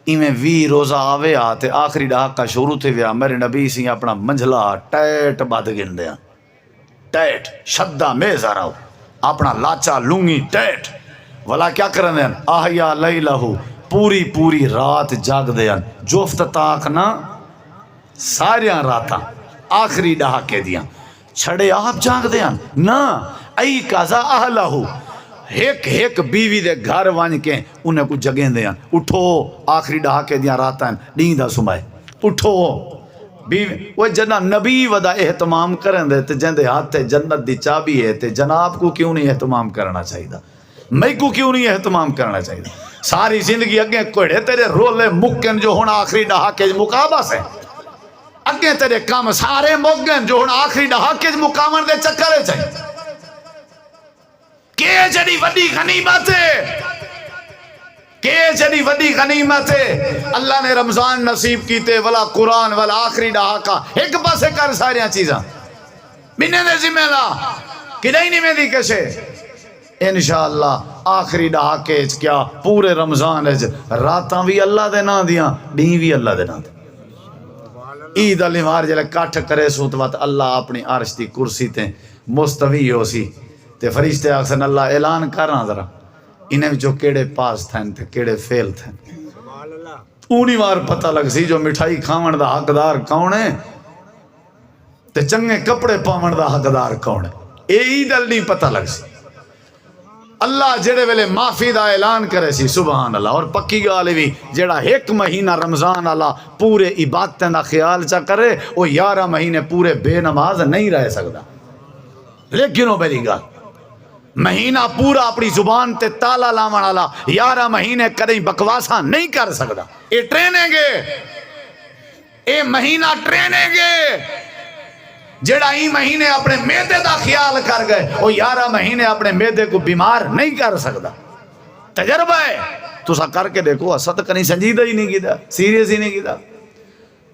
ایمیں 20 روزہ آوے آتے آخری ڈھاکہ شروع تھے ویا میرے نبی سی اپنا منجلہ ٹیٹ باد گن دیا ٹیٹ شدہ میزہ رہو اپنا لاچا لونگی ٹیٹ والا کیا کرن دیں آہیا لیلہو پوری پوری رات جاگ دیں جوفت تاک نا ساریاں راتاں آخری ڈھاکے دیاں چھڑے آپ جاگ دیاں نا ای قضا اہلہو ایک بیوی دے گھر وان کے انہیں کو جگیں دیاں اٹھو آخری ڈھاکے دیاں راتاں نیندہ سمائے اٹھو وہ جنا نبی ودا اہتمام کریں دے تے جندے ہاتھ جنت دی چابی ہے تے جناب کو کیوں نہیں اہتمام کرنا چاہیے؟ میں کو کیوں نہیں اہتمام کرنا چاہیے؟ ساری زندگی اگے کوڑے تیرے رولے مکن جو ہونا آخری ڈہاکے مقابس ہے، اگے تیرے کام سارے مکن جو ہونا آخری ڈہاکے مقامن دے چکرے چاہیے کہ جڑی وڈی غنیمت ہے، کہ جڑی وڈی غنیمت ہے اللہ نے رمضان نصیب کیتے ولا قرآن ولا آخری ڈہاکا ایک پاسے کر ساریاں چیزاں بنے دے ذمہ لا کہ نہیں میں دی کیسے انشاءاللہ آخری ڈہاکے کیا پورے رمضان راتاں بھی اللہ دے نا دیاں ڈیں بھی اللہ دے نا دیاں عید الیمار جلے کٹھ کرے سوت وقت اللہ اپنی عرش دی کرسی تے مستوی ہو سی تے فرشتے آکسن اللہ اعلان کرنا ذرا انہیں جو کیڑے پاس تھین تے کیڑے فیل تھین اونی وار پتہ لگ سی جو مٹھائی کھاون دا حقدار کون ہے تے چنگے کپڑے پاون دا حقدار کون ہے اے عید نہیں پتہ لگ سی اللہ جڑے ویلے معافی دا اعلان کرے سی سبحان اللہ اور پکی گالے بھی جڑا ایک مہینہ رمضان اللہ پورے عبادتیں دا خیال چا کرے وہ 11 مہینے پورے بے نماز نہیں رہ سکتا لیکن وہ میری گال مہینہ پورا اپنی زبان تے تالا لاون والا 11 مہینے کدیں بکواسا نہیں کر سکتا اے ٹریننگ ہے اے مہینہ ٹریننگ ہے جڑا ہی مہینے اپنے میدے دا خیال کر گئے وہ 11 مہینے اپنے میدے کو بیمار نہیں کر سکتا تجربہ ہے تو سا کر کے دیکھو صدقہ نہیں سنجیدہ ہی نہیں کیتا سیریس ہی نہیں کیتا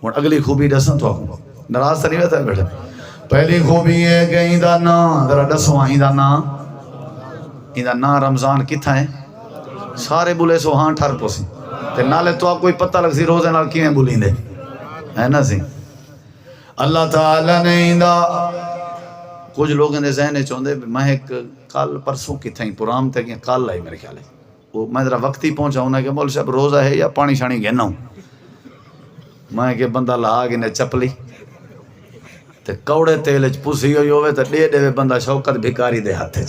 اور اگلی خوبی دساں تو آکوں ناراض تو نہیں ہوتا ہے بیٹھے پہلی خوبی ہے کہ ایندہ نا ذرا دسواں ایندہ نا رمضان کتھا ہے سارے بولے سو ہاں ٹھر پوسی تے نالے تو آپ کوئی پتہ لگ سی روزے نال کیویں بولیں دے ہے نا سی اللہ تعالیٰ نے ایندہ کچھ لوگ اندے ذہنے چوندے میں ایک کال پرسوں کتھا ہی پرام تے کال لائی میرے خیال ہے وہ میں ذرا وقتی پہنچا ہوں کہ مول صاحب روزہ ہے یا پانی شانی گھنا ہوں میں کہ بندہ لا گنے چپلی تے کوڑے تیل پوسی ہوئی ہوئے تے ڈے ڈے بندہ شوکت بھکاری دے ہاتھے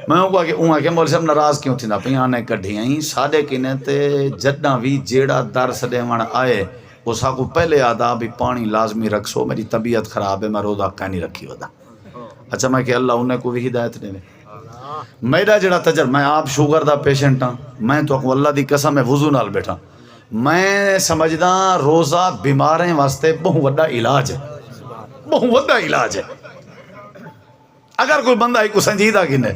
میں ہوں کہ مول صاحب ناراض کیوں تھی نا پہ آنے کڈھی آئیں ساڑھے کنے تے جڈاں بھی جیڑا درس دیوان آئے وہ سا کو پہلے آدھا بھی پانی لازمی رکھسو میری طبیعت خراب ہے میں روزہ کا نہیں رکھی ودا اچھا میں کہ اللہ انہیں کو بھی ہدایت دے میرا جڑا تجربہ میں آپ شوگر دا پیشنٹ ہاں میں تو اللہ دی قسم ہے وضو نال بیٹھا میں سمجھدا روزہ بیماریں واسطے بہت وڈا علاج ہے بہت وڈا علاج ہے اگر کوئی بندہ ہی کو سنجیدہ گنے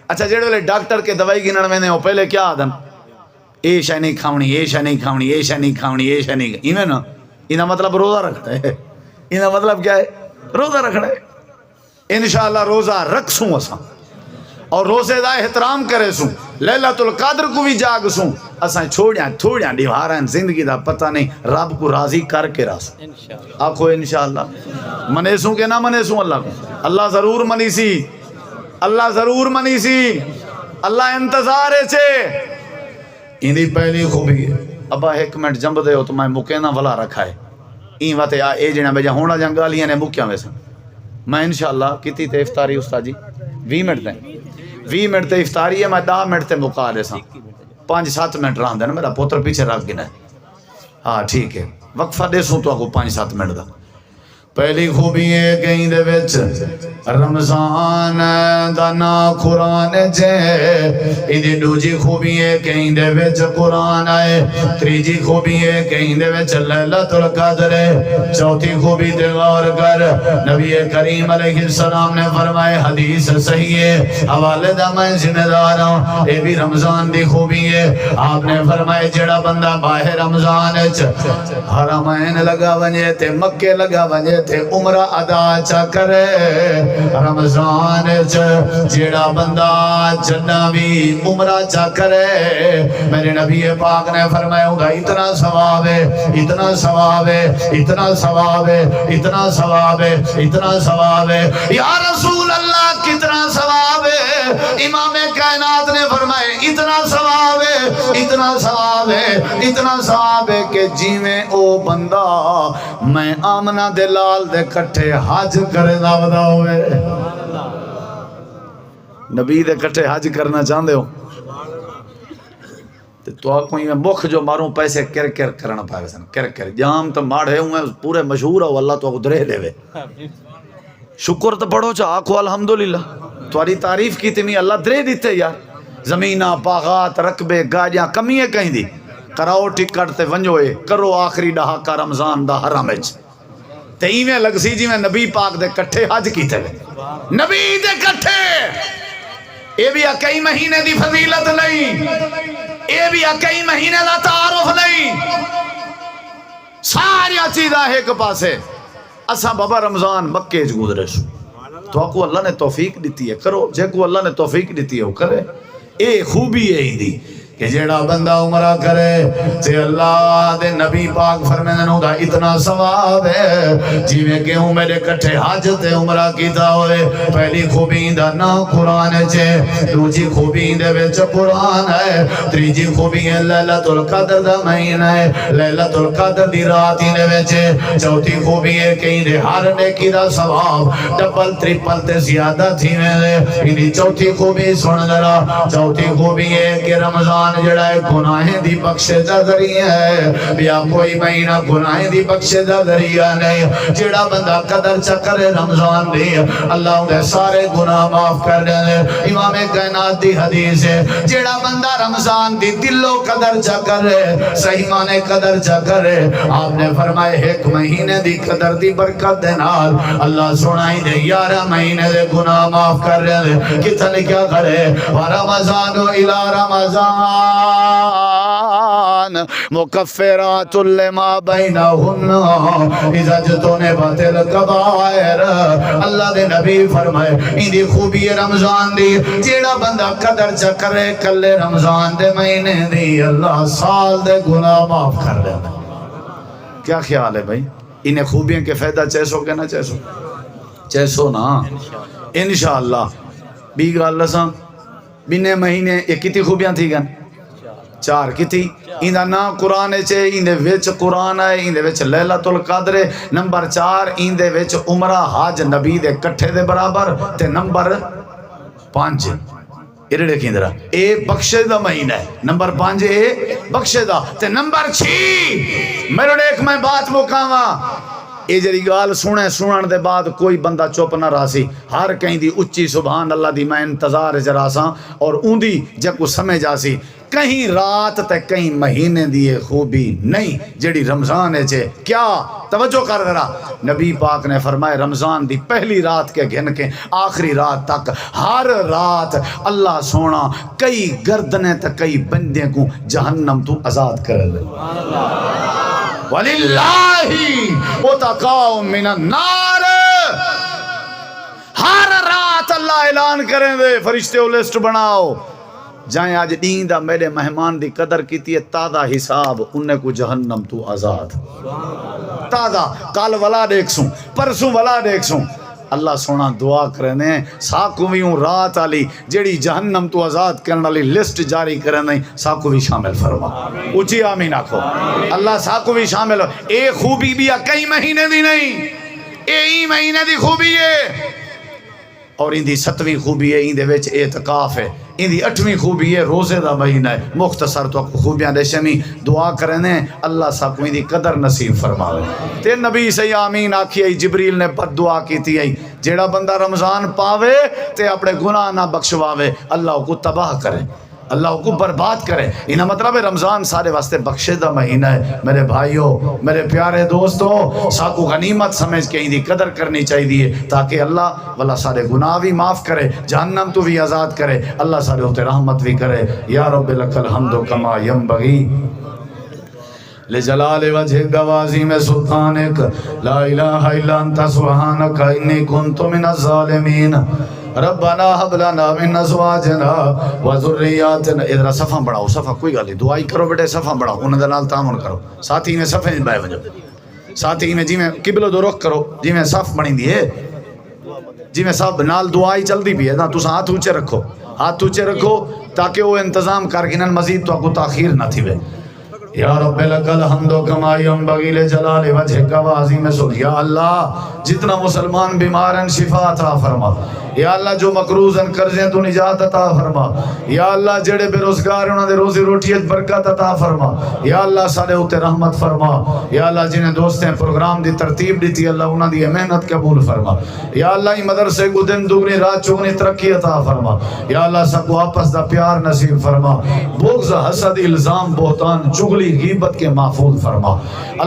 اچھا جڑے والے ڈاکٹر کے دوائی گنن میں نے وہ پہلے کیا آدن اے شے نہیں کھاونی اے شے نہیں کھاونی اے شے نہیں کھاونی اے شے نہیں ایویں نا انہاں مطلب روزہ رکھنا ہے انہاں مطلب کیا ہے روزہ رکھنا ہے انشاءاللہ روزہ رکھ سوں اساں اور روزے دا احترام کرے سوں لیلۃ القدر کو بھی جاگ سوں اساں چھوڑیاں دیواراں زندگی دا پتہ نہیں رب کو راضی کر کے راس آکھو انشاءاللہ منے سوں کہ نہ منے سوں اللہ کو اللہ ضرور منی سی اللہ ضرور منی سی اللہ انتظار ہے چھے اندھی پہلی خوبی ہے ابا ایک منٹ جنب دے ہو تو میں مکینہ والا رکھا ہے این واتے اے جنہ بجا ہونا جنگالیاں نے مکیاں ویسا میں انشاءاللہ کتی تے افطاری استاد جی 20 منٹ دیں 20 منٹ تے افطاری ہے میں 10 منٹ تے مکا دے سا 5-7 منٹ رہاں دے نا میرا پوتر پیچھے رکھ گنا ہے ہاں ٹھیک ہے وقفہ دے سوں تو آگو 5-7 منٹ دا پہلی خوبی ہے کہیں دے وچ رمضان دا نا قرآن جے ایدی دوجی خوبی ہے کہیں دے وچ قرآن آئے تریجی خوبی ہے کہیں دے وچ لیلۃ القدر ہے چوتھی خوبی تے غور کر نبی کریم علیہ السلام نے فرمائے حدیث صحیح ہے حوالے دا میں ذمہ دار ہوں اے بھی رمضان دی خوبی ہے آپ نے فرمائے جڑا بندہ باہر رمضان حرمین لگا ونجے تے مکے لگا ونجے تے عمرہ ادا چا کرے رمضان جیڑا بندہ جنہ بھی عمرہ چا کرے میرے نبی پاک نے فرمایا ہوگا اتنا ثواب ہے اتنا ثواب ہے اتنا ثواب ہے اتنا ثواب ہے اتنا ثواب ہے یا رسول اللہ کتنا ثواب ہے امام کائنات نے فرمائے اتنا ثواب ہے اتنا ثواب ہے اتنا ثواب ہے کہ جی میں او بندہ میں آمنہ دے لال دے کٹھے حج کرے دا ودا ہوئے نبی دے کٹھے حج کرنا چاہندے ہو تو کوئی میں مکھ جو ماروں پیسے کر کر کرنا پائے سن کر کر جام تو ماڑے ہوں پورے مشہور ہو اللہ تو درے دے وے شکر تو پڑھو چا آکھو الحمدللہ تمہاری تعریف کی تمی اللہ درے دیتے یار زمینہ باغات رقبے گاڑیاں کمیے کہیں دی کراؤ ٹکٹ تے ونجوئے کرو آخری ڈہاکہ رمضان دا حرم وچ تے ایویں لگ سی جی میں نبی پاک دے کٹھے حج کیتے وے نبی دے کٹھے اے بھی کئی مہینے دی فضیلت نہیں اے بھی کئی مہینے دا تعارف نہیں ساری چیزاں ایک پاسے اساں بابا رمضان مکے چ گزرے سو تو کو اللہ نے توفیق دیتی ہے کرو جے کو اللہ نے توفیق دیتی ہے وہ کرے اے خوبی ہے دی کہ جیڑا بندہ عمرہ کرے تے اللہ دے نبی پاک فرمیندے نو دا اتنا ثواب ہے جویں کہ ہوں میرے کٹھے حج تے عمرہ کیتا ہوئے پہلی خوبی دا نا قرآن چے دوجی خوبی دے وچ قرآن ہے تریجی خوبی ہے لیلۃ القدر دا مہینہ ہے لیلۃ القدر دی رات دے وچ چوتھی خوبی ہے کہ دے ہر نیکی دا ثواب ڈبل ٹرپل تے زیادہ تھیویں دے انہی چوتھی خوبی سن ذرا چوتھی خوبی ہے کہ رمضان جڑا ہے گناہیں دی بخشے دا ذریعہ ہے بیا کوئی مہینہ گناہیں دی بخشے دا ذریعہ نہیں جڑا بندہ قدر چکرے رمضان دی اللہ انہیں سارے گناہ معاف کر دے امام کائنات دی حدیث ہے جڑا بندہ رمضان دی دلو قدر چکرے صحیح مانے قدر چکرے آپ نے فرمائے ایک مہینے دی قدر دی برکت دے نال اللہ سنائی دے 11 مہینے دے گناہ معاف کر دے کتنے کیا کرے ورمضان الى رمضان مکفرات لما بینہن اذا جتون باطل کبائر اللہ دے نبی فرمائے اندی خوبی رمضان دی جیڑا بندہ قدر چکرے کلے رمضان دے مہینے دی اللہ سال دے گناہ معاف کر دے کیا خیال ہے بھائی انہیں خوبیاں کے فائدہ چیسو کہ نہ چیسو چیسو نا انشاءاللہ بھی گال لساں بینے مہینے یہ کتی خوبیاں تھی گن 4 کتی اندہ نا قرآن چے اندے وچ قرآن ہے اندے وچ لیلۃ القدر نمبر 4 اندے وچ عمرہ حج نبی دے کٹھے دے برابر تے نمبر 5 ارڑے کیندرا اے بخشے دا مہینہ ہے نمبر 5 اے بخشے دا تے نمبر 6 میرے ایک میں بات مکاواں اے جری گال سنن دے بعد کوئی بندہ چپ نہ راسی ہر کہیں دی اچھی سبحان اللہ دی میں انتظار جراساں اور اوندی جے کو سمجھ آسی کہیں رات تے کہیں مہینے دیئے خوبی نہیں جڑی رمضان ہے چے کیا توجہ کر ذرا نبی پاک نے فرمائے رمضان دی پہلی رات کے گھن کے آخری رات تک ہر رات اللہ سونا کئی گردنے تے کئی بندے کو جہنم تو آزاد کر لے وَلِلَّهِ اتقاء من النار ہر رات اللہ اعلان کریں دے فرشتے او لسٹ بناؤ جائیں آج دیندہ میرے مہمان دی قدر کیتی ہے تازہ حساب انہیں کو جہنم تو آزاد تازہ کال ولا دیکھ سوں پرسوں ولا دیکھ سوں اللہ سونا دعا کرنے ساکو بھی ہوں رات آلی جیڑی جہنم تو آزاد کرنے والی لسٹ جاری کرنے ساکو بھی شامل فرما اچھی آمین آکھو اللہ ساکو بھی شامل ہو اے خوبی بھی کئی مہینے دی نہیں اے ہی مہینے دی خوبی ہے اور ان دی 7ویں خوبی ہے ان دے وچ اعتکاف ہے ان دی 8ویں خوبی ہے روزے دا مہینہ ہے مختصر تو خوبیاں دے شمی دعا کرنے اللہ سب کو ان دی قدر نصیب فرماوے تے نبی سے آمین آکھی ہے جبریل نے بد دعا کی تھی ہے جیڑا بندہ رمضان پاوے تے اپنے گناہ نہ بخشواوے اللہ کو تباہ کرے اللہ کو برباد کرے انہا مطلب ہے رمضان سارے واسطے بخشے دا مہینہ ہے میرے بھائیوں میرے پیارے دوستوں ساکو غنیمت سمجھ کے اندھی قدر کرنی چاہیے دیئے تاکہ اللہ والا سارے گناہ بھی معاف کرے جہنم تو بھی آزاد کرے اللہ سارے ہوتے رحمت بھی کرے یا رب لک الحمد کما ینبغی لجلال وجہ وعظیم سلطانک لا الہ الا انت سبحانک انی کنت من الظالمین ربنا حب لنا من ازواجنا وذریاتنا ادھر صفحہ بڑھاؤ صفحہ کوئی گالی دعائی کرو بیٹے صفحہ بڑھاؤ انہیں دلال تعامل کرو ساتھی میں صفحہ بائے وجہ ساتھی میں جی میں قبل دو رخ کرو جی میں صف بڑھی دیئے جی میں صف نال دعائی چل دی بھی ہے نا تو ہاتھ اونچے رکھو ہاتھ اونچے رکھو تاکہ وہ انتظام کارکنن مزید تو آپ کو تاخیر نہ تھی وے یا رب لکل حمد و کما ینبغی لجلال وجہک و عظیم سلطانک۔ یا اللہ جتنا مسلمان بیمار ہیں شفا عطا فرما، یا اللہ جو مقروض ہیں قرضیں تو نجات عطا فرما، یا اللہ جڑے بے روزگار انہاں دے روزی روٹی وچ برکت عطا فرما، یا اللہ سارے اوتے رحمت فرما، یا اللہ جنہیں دوستیں پروگرام دی ترتیب دیتی اللہ انہاں دی محنت قبول فرما، یا اللہ یہ مدرسے کو دن دگنی رات چگنی ترقی عطا فرما، یا اللہ سب کو آپس دا پیار نصیب فرما، بغض حسد الزام بہتان چغلی غیبت کے محفوظ فرما،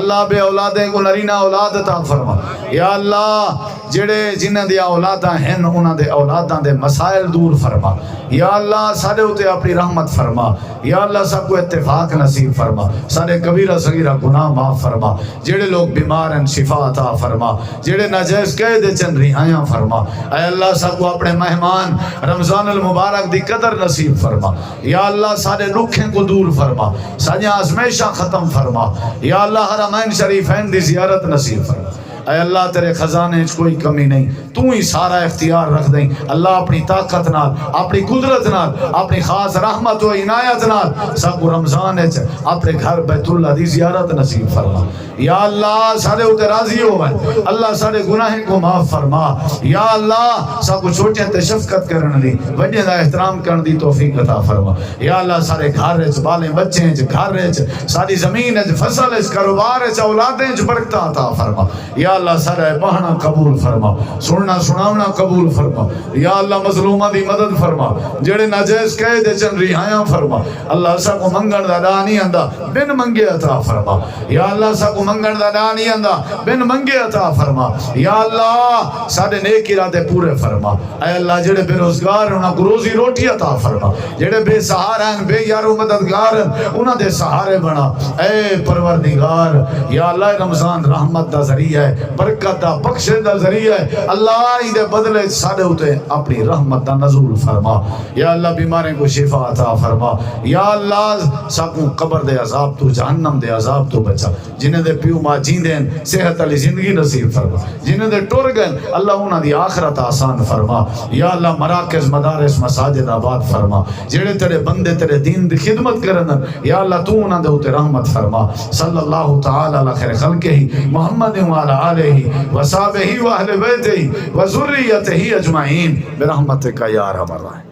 اللہ بے اولادیں کو نرینہ اولاد عطا فرما، یا اللہ جڑے جنہ دیا اولاداں ہیں انہاں دے اولاداں دے مسائل دور فرما، یا اللہ سارے ہوتے اپنی رحمت فرما، یا اللہ سب کو اتفاق نصیب فرما، سارے کبیرہ صغیرہ گناہ معاف فرما، جڑے لوگ بیمار ہیں شفا عطا فرما، جڑے ناجائز قید چن رہائیاں فرما، اے اللہ سب کو اپنے مہمان رمضان المبارک دی قدر نصیب فرما، یا اللہ سارے رکھیں کو دور فرما، ساریاں آزمائشاں ختم فرما، یا اللہ حرمین شریفین دی زیارت نصیب فرما، اے اللہ تیرے خزانے چ کوئی کمی نہیں، تو ہی سارا اختیار رکھ دیں اللہ اپنی طاقت نال اپنی قدرت نال اپنی خاص رحمت و عنایت نال سب کو رمضان چ اپنے گھر بیت اللہ دی زیارت نصیب فرما، یا اللہ سارے اوتے راضی ہوئے، اللہ سارے گناہیں کو معاف فرما، یا اللہ سب کو چھوٹے تے شفقت کرن دی وڈے دا احترام کرن دی توفیق عطا فرما، یا اللہ سارے گھر وچ بالیں بچے وچ گھر وچ ساری زمین وچ فصل وچ کاروبار وچ اولادیں وچ برکت عطا فرما، یا اللہ سارے بہنا قبول فرما، سننا سناونا قبول فرما، یا اللہ مظلومہ دی مدد فرما، جڑے ناجائز قید چن رہائیاں فرما، اللہ سب کو منگن دا ڈا نہیں آندا بن منگے عطا فرما، یا اللہ سب کو منگن دا ڈا نہیں آندا بن منگے عطا فرما، یا اللہ سارے نیک ارادے پورے فرما، اے اللہ جڑے بے روزگار انہاں کو روزی روٹی عطا فرما، جڑے بے سہارا ہیں بے یارو مددگار ہیں انہاں دے سہارے بنا، اے پروردگار یا اللہ رمضان رحمت دا ذریعہ ہے، برکت دا بخشش دا ذریعہ ہے، اللہ ہی دے بدلے سارے ہوتے اپنی رحمت دا نزول فرما، یا اللہ بیماریں کو شفا عطا فرما، یا اللہ سب کو قبر دے عذاب تو جہنم دے عذاب تو بچا، جنہیں دے پیو ماں جیندیں صحت علی زندگی نصیب فرما، جنہیں دے ٹر گئے اللہ انہاں دی آخرت آسان فرما، یا اللہ مراکز مدارس مساجد آباد فرما، جڑے تیرے بندے تیرے دین دی خدمت کرن یا اللہ تو انہاں دے ہوتے رحمت فرما، صلی اللہ تعالی علی خیر خلقہ محمد وعلی آلہ وصحبہ وأہل بیتہ وذریتہ اجمعین برحمتک یا ارحم الراحمین۔